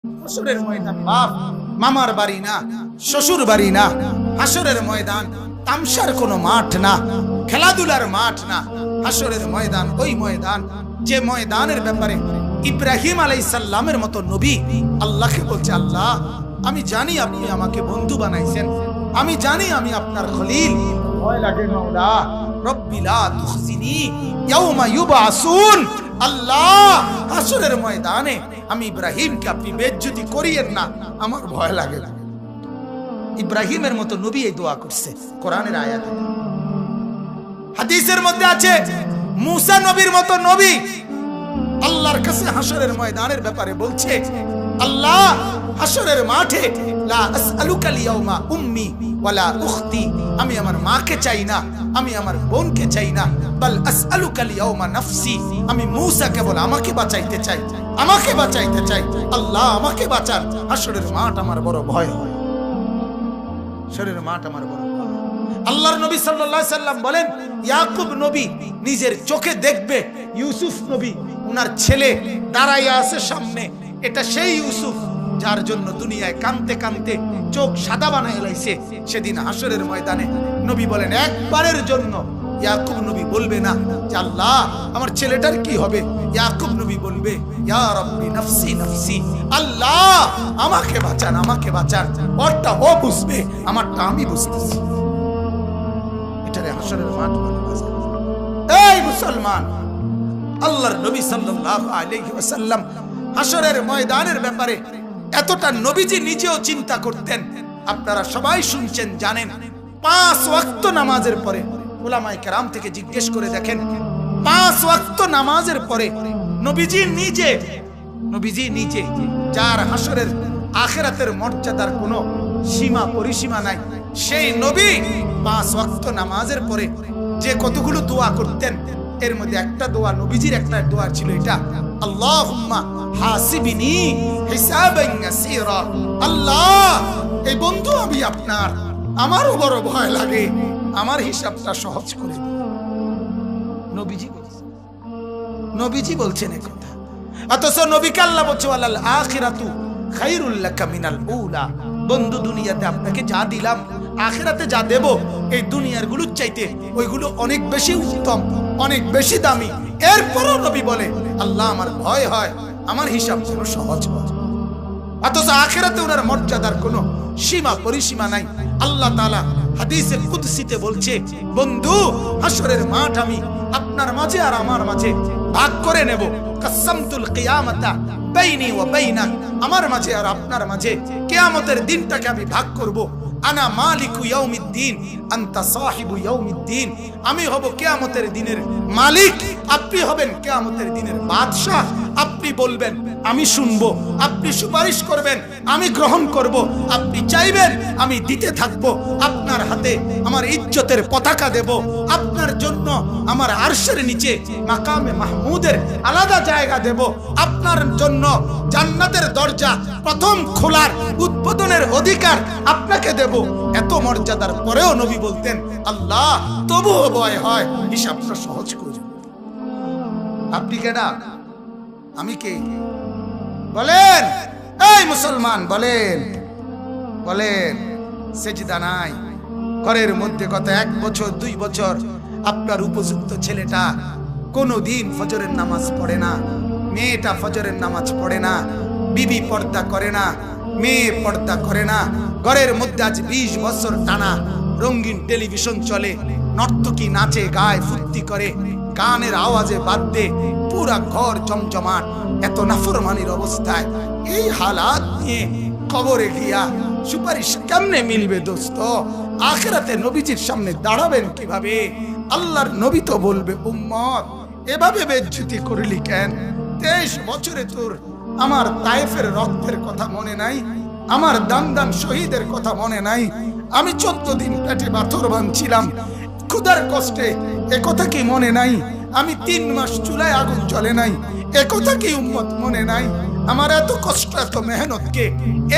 হাসরের ময়দান বাপ মামার বাড়ি না, শ্বশুর বাড়ি না। হাসরের ময়দান তামসার কোনো মাঠ না, খেলাধুলার মাঠ না। হাসরের ময়দান ওই ময়দান যে ময়দানের ব্যাপারে ইব্রাহিম আলাইহিস সালামের মতো নবী আল্লাহকে বলছে, আল্লাহ আমি জানি আপনি আমাকে বন্ধু বানাইছেন, আমি জানি আমি আপনার খলিল। ভয় লাগে মাওলা, রব্বি লা তুখজিনি ইয়াউমা ইউবআসুন। আল্লাহ হাসরের ময়দানে আমি ইব্রাহিমকে আপনি বেইজ্জতি করিয়েন না, আমার ভয় লাগে। ইব্রাহিমের মতো নবী এই দোয়া করছে কোরআনের আয়াতে। হাদিসের মধ্যে আছে মুসা নবীর মতো নবী আল্লাহর কাছে হাসরের ময়দানের ব্যাপারে বলছে, আল্লাহ হাসরের মাঠে লা আসআলুকা লিয়াউমা উম্মি ওয়ালা উখতি, আমি আমার মাকে চাই না, আমি আমার বোনকে চাই না, বাল আসআলুকা লিয়াউমা নাফসি, আমি মুসা কেবল আমাকে বাঁচাইতে চাই, আমাকে বাঁচাইতে চাই। আল্লাহ আমাকে বাঁচান, হাসরের মাঠ আমার বড় ভয় হয়, হাসরের মাঠ আমার বড় ভয়। আল্লাহর নবী সাল্লাল্লাহু আলাইহি সাল্লাম বলেন, ইয়াকুব নবী নিজের চোখে দেখবে ইউসুফ নবী ওনার ছেলে দাঁড়াইয়া আছে সামনে, এটা সেই ইউসুফ যার জন্য দুনিয়ায় কাঁদতে কাঁদতে চোখ সাদা বানায় লাইছে। সেদিন হাসরের ময়দানে নবী বলেন, একবারের জন্য ইয়াকুব নবী বলবে না যে আল্লাহ আমার ছেলেটার কি হবে, ইয়াকুব নবী বলবে, ইয়া রাব্বি নাফসি নাফসি, আল্লাহ আমাকে বাঁচান, আমাকে বাঁচান। ওরটা ও বুঝবে, আমারটা আমি বুঝতেছি। এটারে হাসরের মাঠ বলে। এই মুসলমান, আল্লাহর নবী সাল্লাল্লাহু আলাইহি ওয়াসাল্লাম হাসরের ময়দানের ব্যাপারে এতটা নবীজি নিজেও চিন্তা করতেন। আপনারা সবাই শুনছেন, জানেন, 5 ওয়াক্ত নামাজের পরে উলামায়ে কেরাম থেকে জিজ্ঞেস করে দেখেন, 5 ওয়াক্ত নামাজের পরে নবীজি নিজে যার হাসরের আখিরাতের মর্যাদার কোনো সীমা পরিসীমা নাই, সেই নবী 5 ওয়াক্ত নামাজের পরে যে কতগুলো দোয়া করতেন, এর মধ্যে একটা দোয়া, নবীজির একটা দোয়া ছিল এটা, আল্লাহুম্মা হাসিবিনি হিসাবান ইয়াসীরা। আল্লাহ এই বন্ধু আমি আপনার, আমারও বড় ভয় লাগে, আমার হিসাবটা সহজ করে দিন। নবীজি বলছেন এই কথা, অথচ নবীকে আল্লাহ বলছে ওয়ালাল আখিরাতু খায়রুল লাকা মিনাল উলা। বন্ধু দুনিয়াতে আপনাকে যা দিলাম, আখিরাতে যা দেব, এই দুনিয়ার গুলোর চাইতে ওইগুলো অনেক বেশি উত্তম, অনেক বেশি দামি। এরপরও নবী বলে, আল্লাহ আমার ভয় হয় আমার হিসাব যেন সহজ হয়। অথচ আখিরাতে ওনার মর্যাদার কোনো সীমা পরিসীমা নাই। আল্লাহ তাআলা হাদিসে কুদসিতে বলছে, বন্ধু হাসরের মাঠ আমি আপনার মাঝে আর আমার মাঝে ভাগ করে নেব। কাসামতুল কিয়ামাতা বাইনি ওয়া বাইনাক, আমার মাঝে আর আপনার মাঝে কিয়ামতের দিনটাকে আমি ভাগ করব। আনা মালিকু ইয়াউমিদ্দিন আনতা সাহিবু ইয়াউমিদ্দিন, আমি হব কিয়ামতের দিনের মালিক, আপনি হবেন কিয়ামতের দিনের বাদশা। আপনি বলবেন আমি শুনবো, আপনি সুপারিশ করবেন আমি গ্রহণ করব, আপনি চাইবেন আমি দিতে থাকবো। আপনার হাতে আমার ইজ্জতের পতাকা দেব, আপনার জন্য আমার আরশের নিচে মাকামে মাহমুদের আলাদা জায়গা দেব, আপনার জন্য জান্নাতের দরজা প্রথম খোলার উদ্বোধনের অধিকার আপনাকে দেব। এত মর্যাদার পরেও নবী বলতেন, আল্লাহ তবুও ভয় হয় হিসাবটা সহজ করে। আপনি কেডা, আমি কে? বলেন এই মুসলমান, বলেন বলেন। সেজদা নাই ঘরের মধ্যে, গত 1 বছর 2 বছর আপনার উপযুক্ত ছেলেটা কোনোদিন ফজরের নামাজ পড়ে না, মেয়েটা ফজরের নামাজ পড়ে না, বিবি পর্দা করে না, মেয়ে পর্দা করে না। ঘরের মধ্যে আজ 20 বছর টানা রঙিন টেলিভিশন চলে, নর্তকী নাচে গায় ফুর্তি করে, গানের আওয়াজে বাদ্যে পুরা ঘর জমজমাট। এত নাফরমানির অবস্থায় এই হালাত নিয়ে কবরে গিয়া সুপারিশ কেমনে মিলবে দোস্ত? আখিরাতে নবীজির সামনে দাঁড়াবেন কিভাবে? আল্লাহর নবী তো বলবে, উম্মত এভাবে বেজ্জতি করলি কেন? 23 বছরে তোর আমার তায়েফের রক্তের কথা মনে নাই? আমার দান শহীদের কথা মনে নাই? আমি 14 দিন পেটে পাথর বাঁধছিলাম ক্ষুধার কষ্টে, এ কথা কি মনে নাই? আমি 3 মাস চুলায় আগুন জ্বলে নাই, এ কথা কি উম্মত মনে নাই? আমার এত কষ্ট এত মেহনতকে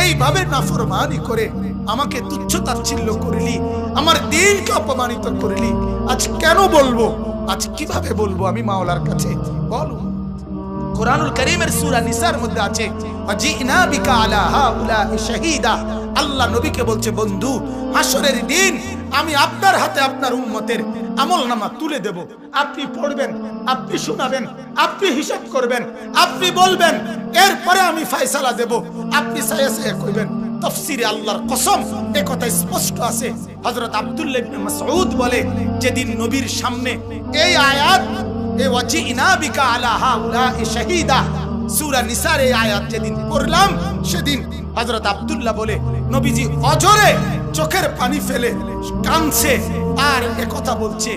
এইভাবে নাফরমানি করে আমাকে তুচ্ছ তাচ্ছিল্য করলি, আমার দিনকে অপমানিত করলি। আজ কেন বলবো, আজ কিভাবে বলবো আমি মাওলার কাছে? বলো কুরআনুল কারীমের সূরা নিসার মধ্যে আছে ওয়াজিনা বিকা আলা হাউলাই শাহীদা। আল্লাহ নবীকে বলছে, বন্ধু হাসরের দিন আমি আপনার হাতে আপনার উম্মতের আমলনামা তুলে দেব। আপনি পড়বেন, আপনি শোনাবেন, আপনি হিসাব করবেন, আপনি বলবেন, এরপরে আমি ফয়সালা দেব। আপনি সায়া সায়া কইবেন। তাফসীরে আল্লাহর কসম এই কথা স্পষ্ট আছে। হযরত আব্দুল্লাহ ইবনে মাসউদ বলে, যেদিন নবীর সামনে এই আয়াত এ ওয়াজিনা বিকা আলা হাউলাই শাহীদা সূরা নিসার এই আয়াত যেদিন পড়লাম, সেদিন হযরত আব্দুল্লাহ বলে, নবীজি অজরে চোখের পানি ফেলে কাঁদছে আর একথা বলছে,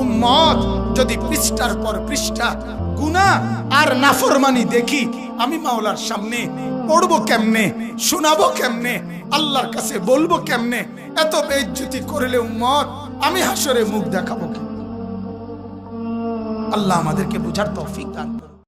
উম্মত যদি পৃষ্ঠার পর পৃষ্ঠা গুনাহ আর নাফরমানি দেখি, আমি মাওলার সামনে পড়বো কেমনে, শোনাবো কেমনে, আল্লাহর কাছে বলবো কেমনে? এত বেইজ্জতি করলে উম্মত আমি হাসরে মুখ দেখাবো কি? আল্লাহ আমাদেরকে বুঝার তৌফিক দান করুন।